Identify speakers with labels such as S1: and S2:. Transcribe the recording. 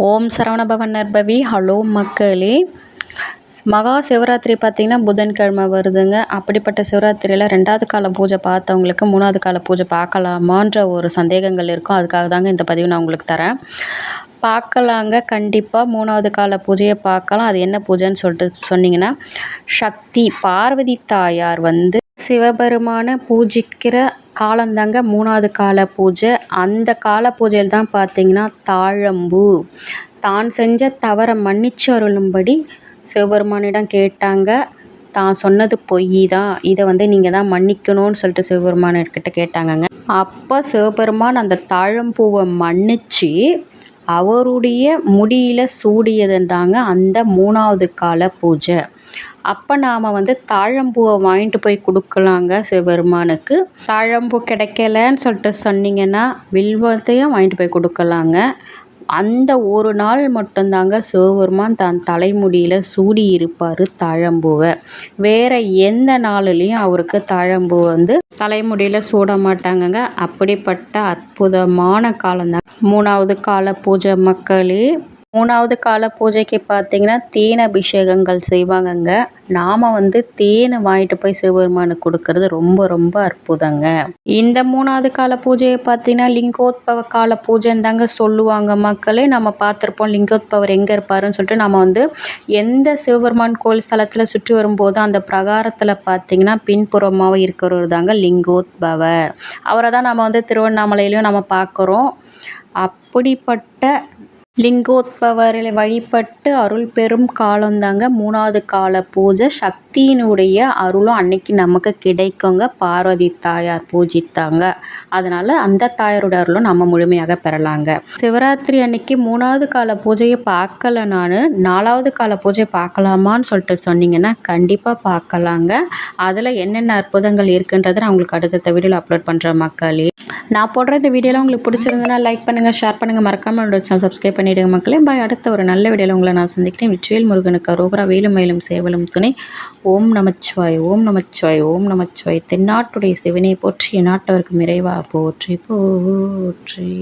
S1: ஓம் சரவணபவன் நற்பவி. Hello மக்களே, மகா சிவராத்திரி பார்த்திங்கன்னா புதன்கிழமை வருதுங்க. அப்படிப்பட்ட சிவராத்திரியில் 2வது கால பூஜை பார்த்தவங்களுக்கு 3வது கால பூஜை பார்க்கலாமான்ற ஒரு சந்தேகங்கள் இருக்கும். அதுக்காக தாங்க இந்த பதிவு நான் உங்களுக்கு தரேன். பார்க்கலாங்க, கண்டிப்பாக 3வது கால பூஜையை பார்க்கலாம். அது என்ன பூஜைன்னு சொல்லிட்டு சொன்னீங்கன்னா, சக்தி பார்வதி தாயார் சிவபெருமான பூஜிக்கிற காலந்தாங்க 3வது கால பூஜை. அந்த கால பூஜையில் தான் பார்த்திங்கன்னா தாழம்பூ தான் செஞ்ச தவறை மன்னிச்சு அருளும்படி சிவபெருமானிடம் கேட்டாங்க. தான் சொன்னது பொய் தான், இதை நீங்கள் தான் மன்னிக்கணும்னு சொல்லிட்டு சிவபெருமான்கிட்ட கேட்டாங்கங்க. அப்போ சிவபெருமான் அந்த தாழம்பூவை மன்னிச்சு அவருடைய முடியில் சூடியதுதாங்க அந்த 3வது கால பூஜை. அப்போ நாம் தாழம்பூவை வாங்கிட்டு போய் கொடுக்கலாங்க சிவபெருமானுக்கு. தாழம்பூ கிடைக்கலன்னு சொல்லிட்டு சொன்னீங்கன்னா வில்வத்தையும் வாங்கிட்டு போய் கொடுக்கலாங்க. அந்த ஒரு நாள் மட்டும்தாங்க சிவபெருமான் தான் தலைமுடியில் சூடி இருப்பார் தாழம்பூவை. வேறு எந்த நாள்லேயும் அவருக்கு தாழம்பூ தலைமுடியில் சூட மாட்டாங்கங்க. அப்படிப்பட்ட அற்புதமான காலம்தான் 3வது கால பூஜை மக்களே. 3வது கால பூஜைக்கு பார்த்திங்கன்னா தேன் அபிஷேகங்கள் செய்வாங்கங்க. நாம் தேனை வாங்கிட்டு போய் சிவபெருமானுக்கு கொடுக்கறது ரொம்ப ரொம்ப அற்புதங்க. இந்த 3வது கால பூஜையை பார்த்திங்கன்னா லிங்கோத்பவ கால பூஜைன்னு தாங்க சொல்லுவாங்க மக்களே. நம்ம பார்த்துருப்போம் லிங்கோத்பவர் எங்கே இருப்பாருன்னு சொல்லிட்டு. நம்ம எந்த சிவபெருமான் கோயில் ஸ்தலத்தில் சுற்றி வரும்போது அந்த பிரகாரத்தில் பார்த்திங்கன்னா பின்புறமாக இருக்கிறவர் தாங்க லிங்கோத்பவர். அவரை தான் நம்ம திருவண்ணாமலையிலையும் நம்ம பார்க்குறோம். அப்படிப்பட்ட லிங்கோத்பவரை வழிபட்டு அருள் பெறும் காலந்தாங்க 3வது கால பூஜை. சக்தியினுடைய அருளும் அன்னைக்கு நமக்கு கிடைக்குங்க. பார்வதி தாயார் பூஜித்தாங்க, அதனால் அந்த தாயாரோட அருளும் நம்ம முழுமையாக பெறலாங்க. சிவராத்திரி அன்னைக்கு 3வது கால பூஜையை பார்க்கல, நான் 4வது கால பூஜை பார்க்கலாமான்னு சொல்லிட்டு சொன்னீங்கன்னா கண்டிப்பாக பார்க்கலாங்க. அதில் என்னென்ன அற்புதங்கள் இருக்குன்றதை நான் உங்களுக்கு அடுத்த வீடியோவில் அப்லோட் பண்ணுறேன் மக்களே. நான் போடுற இந்த வீடியோலாம் உங்களுக்கு பிடிச்சிருந்ததுன்னா லைக் பண்ணுங்கள், ஷேர் பண்ணுங்கள், மறக்காமல் என்னோட சேனல் சப்ஸ்கிரைப் பண்ணிவிடுங்க மக்களே. பாய். அடுத்த ஒரு நல்ல வீடியோவில் உங்களை நான் சந்திக்கிறேன். வெற்றிவேல் முருகனுக்கு அரோகரா. வேலும் மயிலும் சேவலும் துணை. ஓம் நமச்சிவாய், ஓம் நமச்சிவாய், ஓம் நமச்சிவாய். தென்னாட்டுடைய சிவனை போற்றி, நாட்டவர்க்கு இறைவா போற்றி போற்றி.